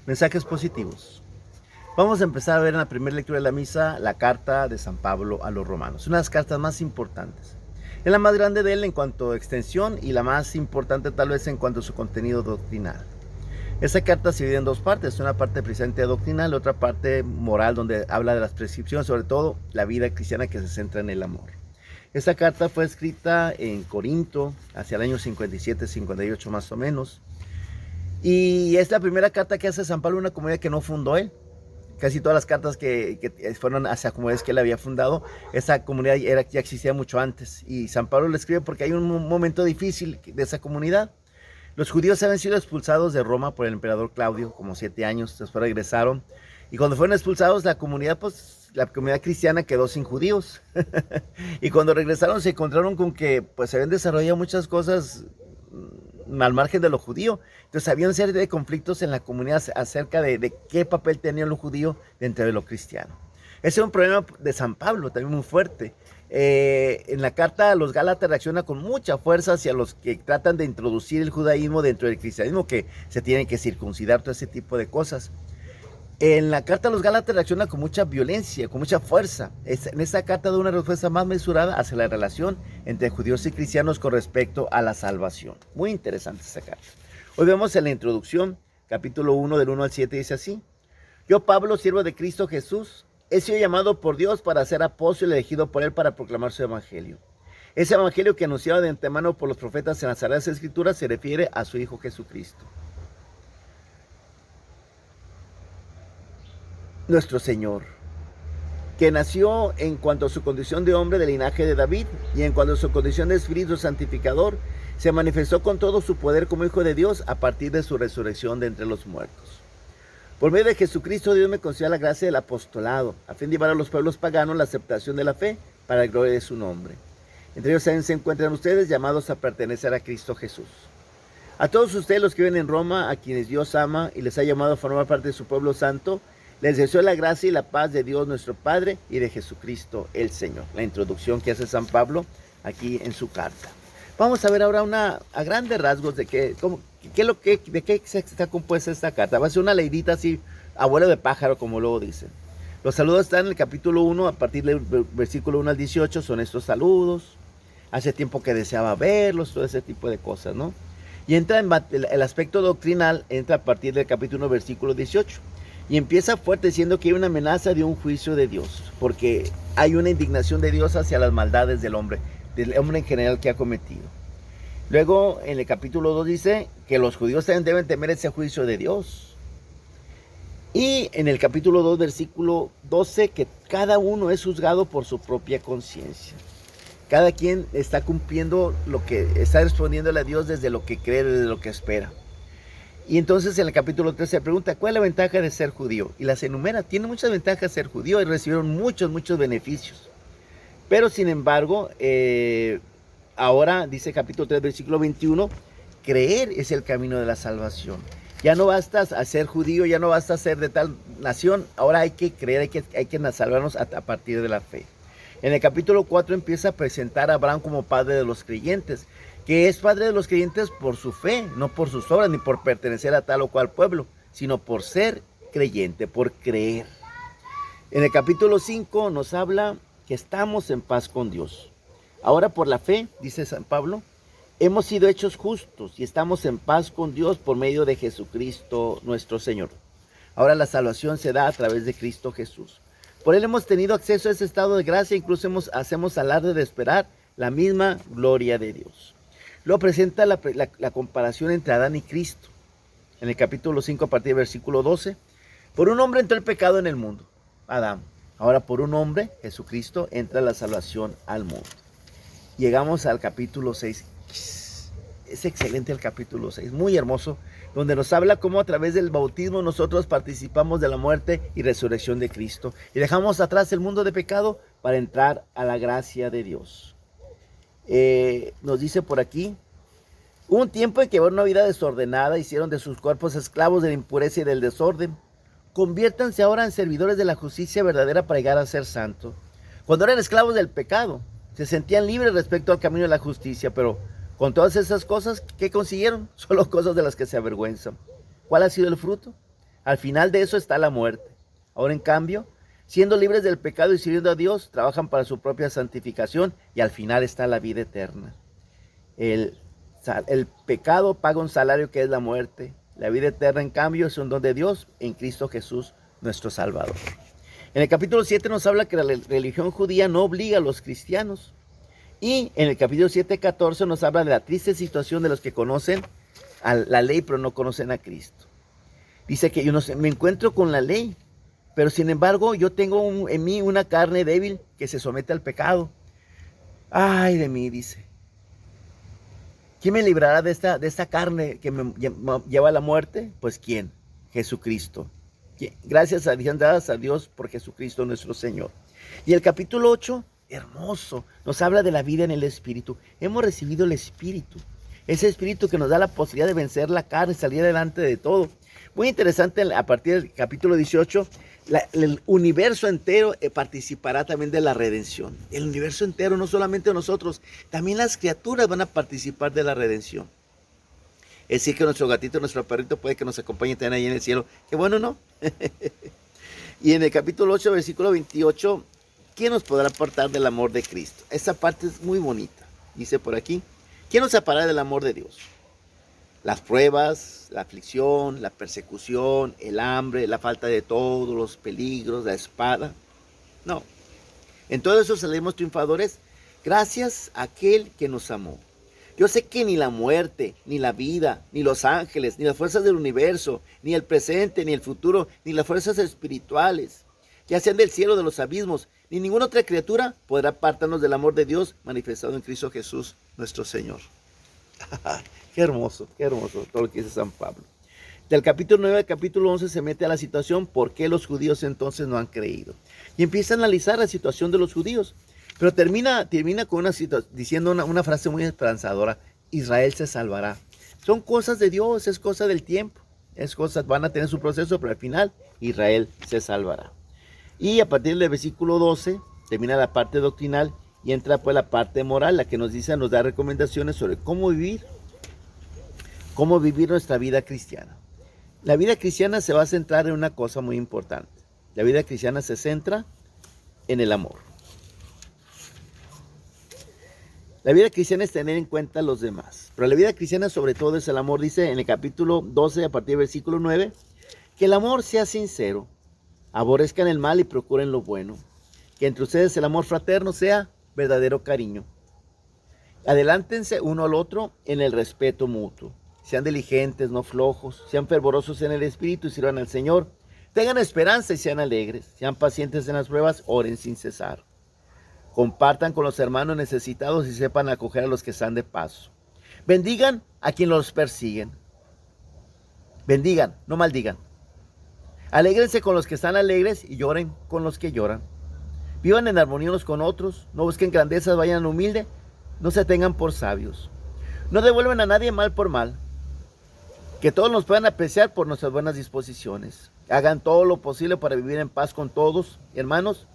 Mensajes positivos. Vamos a empezar a ver en la primera lectura de la misa la carta de San Pablo a los romanos, una de las cartas más importantes. Es la más grande de él en cuanto a extensión y la más importante tal vez en cuanto a su contenido doctrinal. Esta carta se divide en dos partes, una parte precisamente doctrinal y otra parte moral donde habla de las prescripciones, sobre todo la vida cristiana que se centra en el amor. Esta carta fue escrita en Corinto hacia el año 57-58 más o menos. Y es la primera carta que hace San Pablo a una comunidad que no fundó él. Casi todas las cartas que fueron hacia comunidades que él había fundado, esa comunidad ya existía mucho antes. Y San Pablo le escribe porque hay un momento difícil de esa comunidad. Los judíos habían sido expulsados de Roma por el emperador Claudio, como 7 años, después regresaron. Y cuando fueron expulsados, la comunidad cristiana quedó sin judíos. Y cuando regresaron se encontraron con que pues se habían desarrollado muchas cosas al margen de lo judío. Entonces había una serie de conflictos en la comunidad acerca de qué papel tenía lo judío dentro de lo cristiano. Ese es un problema de San Pablo, también muy fuerte. En la carta a los Gálatas reacciona con mucha fuerza hacia los que tratan de introducir el judaísmo dentro del cristianismo, que se tienen que circuncidar, todo ese tipo de cosas. En la carta a los Gálatas reacciona con mucha violencia, con mucha fuerza. En esta carta da una respuesta más mesurada hacia la relación entre judíos y cristianos con respecto a la salvación. Muy interesante esta carta. Hoy vemos en la introducción, capítulo 1 del 1 al 7, dice así: Yo, Pablo, siervo de Cristo Jesús, he sido llamado por Dios para ser apóstol elegido por él para proclamar su evangelio. Ese evangelio que anunciaba de antemano por los profetas en las Sagradas Escrituras se refiere a su Hijo Jesucristo, nuestro Señor, que nació en cuanto a su condición de hombre del linaje de David y en cuanto a su condición de Espíritu Santificador, se manifestó con todo su poder como Hijo de Dios a partir de su resurrección de entre los muertos. Por medio de Jesucristo, Dios me concedió la gracia del apostolado, a fin de llevar a los pueblos paganos la aceptación de la fe para la gloria de su nombre. Entre ellos también se encuentran ustedes llamados a pertenecer a Cristo Jesús. A todos ustedes los que viven en Roma, a quienes Dios ama y les ha llamado a formar parte de su pueblo santo, les deseo la gracia y la paz de Dios nuestro Padre y de Jesucristo el Señor. La introducción que hace San Pablo aquí en su carta. Vamos a ver ahora a grandes rasgos de qué está compuesta esta carta. Va a ser una leidita así, abuelo de pájaro, como luego dicen. Los saludos están en el capítulo 1, a partir del versículo 1 al 18, son estos saludos. Hace tiempo que deseaba verlos, todo ese tipo de cosas, ¿no? Y entra en el aspecto doctrinal, entra a partir del capítulo 1, versículo 18. Y empieza fuerte diciendo que hay una amenaza de un juicio de Dios, porque hay una indignación de Dios hacia las maldades del hombre en general que ha cometido. Luego en el capítulo 2 dice que los judíos también deben temer ese juicio de Dios. Y en el capítulo 2, versículo 12, que cada uno es juzgado por su propia conciencia. Cada quien está cumpliendo lo que está respondiéndole a Dios desde lo que cree, desde lo que espera. Y entonces en el capítulo 3 se pregunta, ¿cuál es la ventaja de ser judío? Y las enumera, tiene muchas ventajas ser judío y recibieron muchos beneficios. Pero sin embargo, ahora dice capítulo 3, versículo 21, creer es el camino de la salvación. Ya no basta ser judío, ya no basta ser de tal nación, ahora hay que creer, hay que salvarnos a partir de la fe. En el capítulo 4 empieza a presentar a Abraham como padre de los creyentes, que es padre de los creyentes por su fe, no por sus obras, ni por pertenecer a tal o cual pueblo, sino por ser creyente, por creer. En el capítulo 5 nos habla que estamos en paz con Dios. Ahora por la fe, dice San Pablo, hemos sido hechos justos y estamos en paz con Dios por medio de Jesucristo nuestro Señor. Ahora la salvación se da a través de Cristo Jesús. Por él hemos tenido acceso a ese estado de gracia, incluso hacemos alarde de esperar la misma gloria de Dios. Luego presenta la comparación entre Adán y Cristo. En el capítulo 5, a partir del versículo 12. Por un hombre entró el pecado en el mundo, Adán. Ahora por un hombre, Jesucristo, entra la salvación al mundo. Llegamos al capítulo 6. Es excelente el capítulo 6, muy hermoso, donde nos habla cómo a través del bautismo nosotros participamos de la muerte y resurrección de Cristo. Y dejamos atrás el mundo de pecado para entrar a la gracia de Dios. Nos dice por aquí, hubo un tiempo en que llevaron una vida desordenada, hicieron de sus cuerpos esclavos de la impureza y del desorden. Conviértanse ahora en servidores de la justicia verdadera para llegar a ser santos. Cuando eran esclavos del pecado, se sentían libres respecto al camino de la justicia, pero con todas esas cosas, ¿qué consiguieron? Solo cosas de las que se avergüenzan. ¿Cuál ha sido el fruto? Al final de eso está la muerte. Ahora, en cambio, siendo libres del pecado y sirviendo a Dios, trabajan para su propia santificación y al final está la vida eterna. El pecado paga un salario que es la muerte. La vida eterna, en cambio, es un don de Dios en Cristo Jesús, nuestro Salvador. En el capítulo 7 nos habla que la religión judía no obliga a los cristianos. Y en el capítulo 7:14 nos habla de la triste situación de los que conocen a la ley pero no conocen a Cristo. Dice que yo no sé, me encuentro con la ley, pero sin embargo yo tengo en mí una carne débil que se somete al pecado. Ay de mí, dice. ¿Quién me librará de esta carne que me lleva a la muerte? Pues ¿quién? Jesucristo. Gracias a Dios por Jesucristo nuestro Señor. Y el capítulo 8, hermoso, nos habla de la vida en el Espíritu. Hemos recibido el Espíritu. Ese Espíritu que nos da la posibilidad de vencer la carne, salir adelante de todo. Muy interesante, a partir del capítulo 18, el universo entero participará también de la redención. El universo entero, no solamente nosotros, también las criaturas van a participar de la redención. Es decir, que nuestro gatito, nuestro perrito puede que nos acompañe también ahí en el cielo. Qué bueno, ¿no? Y en el capítulo 8, versículo 28, ¿quién nos podrá apartar del amor de Cristo? Esta parte es muy bonita. Dice por aquí, ¿quién nos separará del amor de Dios? Las pruebas, la aflicción, la persecución, el hambre, la falta de todos los peligros, la espada. No. En todo eso salimos triunfadores gracias a aquel que nos amó. Yo sé que ni la muerte, ni la vida, ni los ángeles, ni las fuerzas del universo, ni el presente, ni el futuro, ni las fuerzas espirituales, ya sean del cielo o de los abismos, ni ninguna otra criatura podrá apartarnos del amor de Dios manifestado en Cristo Jesús, nuestro Señor. Qué hermoso todo lo que dice San Pablo. Del capítulo 9 al capítulo 11 se mete a la situación por qué los judíos entonces no han creído. Y empieza a analizar la situación de los judíos. Pero termina con diciendo una frase muy esperanzadora. Israel se salvará. Son cosas de Dios, es cosa del tiempo. Van a tener su proceso, pero al final Israel se salvará. Y a partir del versículo 12 termina la parte doctrinal y entra pues la parte moral, la que nos da recomendaciones sobre cómo vivir nuestra vida cristiana. La vida cristiana se va a centrar en una cosa muy importante. La vida cristiana se centra en el amor. La vida cristiana es tener en cuenta a los demás. Pero la vida cristiana sobre todo es el amor. Dice en el capítulo 12, a partir del versículo 9, que el amor sea sincero, aborrezcan el mal y procuren lo bueno. Que entre ustedes el amor fraterno sea verdadero cariño. Adelántense uno al otro en el respeto mutuo. Sean diligentes, no flojos. Sean fervorosos en el espíritu y sirvan al Señor. Tengan esperanza y sean alegres. Sean pacientes en las pruebas, oren sin cesar. Compartan con los hermanos necesitados y sepan acoger a los que están de paso. Bendigan a quien los persiguen. Bendigan, no maldigan. Alégrense con los que están alegres y lloren con los que lloran. Vivan en armonía unos con otros. No busquen grandezas, vayan humildes. No se tengan por sabios. No devuelvan a nadie mal por mal. Que todos nos puedan apreciar por nuestras buenas disposiciones. Hagan todo lo posible para vivir en paz con todos, hermanos.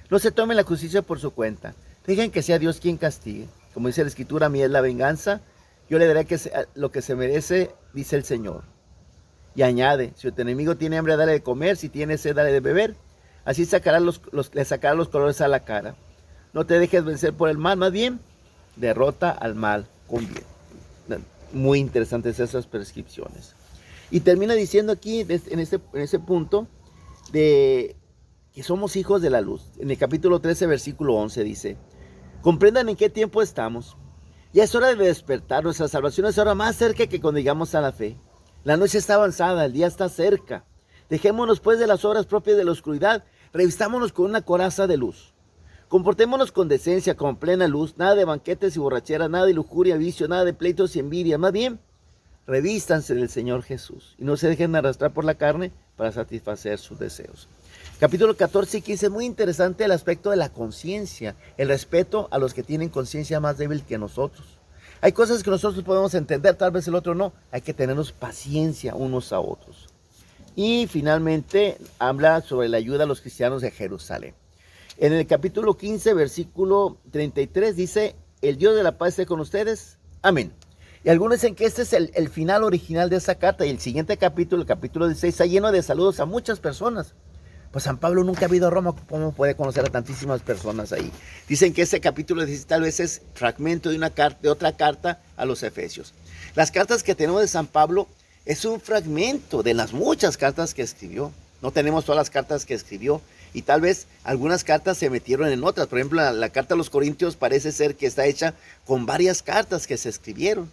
No se tomen la justicia por su cuenta. Dejen que sea Dios quien castigue. Como dice la Escritura, mía es la venganza. Yo le daré lo que se merece, dice el Señor. Y añade, si tu enemigo tiene hambre, dale de comer. Si tiene sed, dale de beber. Así le sacará los colores a la cara. No te dejes vencer por el mal, más bien, derrota al mal con bien. Muy interesantes esas prescripciones. Y termina diciendo aquí, en ese punto, de que somos hijos de la luz. En el capítulo 13, versículo 11 dice, comprendan en qué tiempo estamos. Ya es hora de despertar. Nuestra salvación es ahora más cerca que cuando llegamos a la fe. La noche está avanzada, el día está cerca. Dejémonos pues de las obras propias de la oscuridad. Revistámonos con una coraza de luz. Comportémonos con decencia, con plena luz. Nada de banquetes y borracheras, nada de lujuria, vicio, nada de pleitos y envidia. Más bien, revístanse del Señor Jesús. Y no se dejen arrastrar por la carne para satisfacer sus deseos. Capítulo 14 y 15 es muy interesante el aspecto de la conciencia, el respeto a los que tienen conciencia más débil que nosotros. Hay cosas que nosotros podemos entender, tal vez el otro no. Hay que tenernos paciencia unos a otros. Y finalmente habla sobre la ayuda a los cristianos de Jerusalén. En el capítulo 15, versículo 33 dice, el Dios de la paz esté con ustedes. Amén. Y algunos dicen que este es el final original de esa carta, y el siguiente capítulo, el capítulo 16, está lleno de saludos a muchas personas. Pues San Pablo nunca ha ido a Roma, ¿cómo puede conocer a tantísimas personas ahí? Dicen que ese capítulo 16 tal vez es fragmento de otra carta a los Efesios. Las cartas que tenemos de San Pablo es un fragmento de las muchas cartas que escribió. No tenemos todas las cartas que escribió, y tal vez algunas cartas se metieron en otras. Por ejemplo, la carta a los Corintios parece ser que está hecha con varias cartas que se escribieron.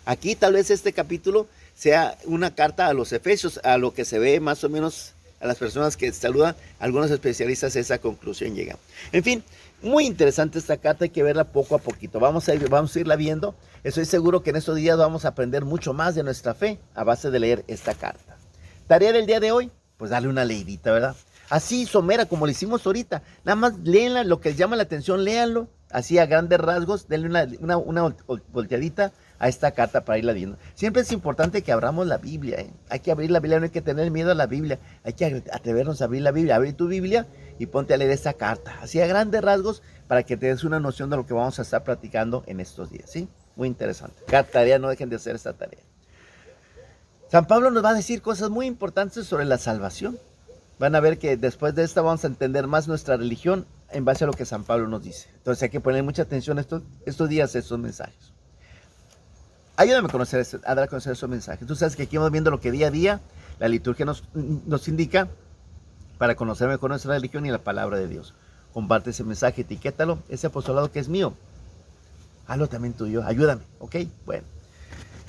Aquí tal vez este capítulo sea una carta a los Efesios, a lo que se ve más o menos a las personas que saludan. Algunos especialistas a esa conclusión llegan. En fin, muy interesante esta carta, hay que verla poco a poquito. Vamos a irla viendo. Estoy seguro que en estos días vamos a aprender mucho más de nuestra fe a base de leer esta carta. Tarea del día de hoy, pues darle una leidita, ¿verdad? Así somera como lo hicimos ahorita. Nada más léanla, lo que les llama la atención, léanlo. Así a grandes rasgos, denle una volteadita a esta carta para irla viendo. Siempre es importante que abramos la Biblia, ¿eh? Hay que abrir la Biblia, no hay que tener miedo a la Biblia. Hay que atrevernos a abrir la Biblia. Abre tu Biblia y ponte a leer esta carta. Así a grandes rasgos para que te des una noción de lo que vamos a estar platicando en estos días, ¿sí? Muy interesante. Cada tarea, no dejen de hacer esta tarea. San Pablo nos va a decir cosas muy importantes sobre la salvación. Van a ver que después de esta vamos a entender más nuestra religión en base a lo que San Pablo nos dice. Entonces hay que poner mucha atención estos días a estos mensajes. Ayúdame a dar a conocer esos mensajes. Tú sabes que aquí vamos viendo lo que día a día la liturgia nos indica para conocer mejor nuestra religión y la palabra de Dios. Comparte ese mensaje, etiquétalo, ese apostolado que es mío. Hazlo también tuyo, ayúdame, ¿ok? Bueno,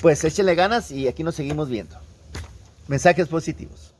pues échenle ganas y aquí nos seguimos viendo. Mensajes positivos.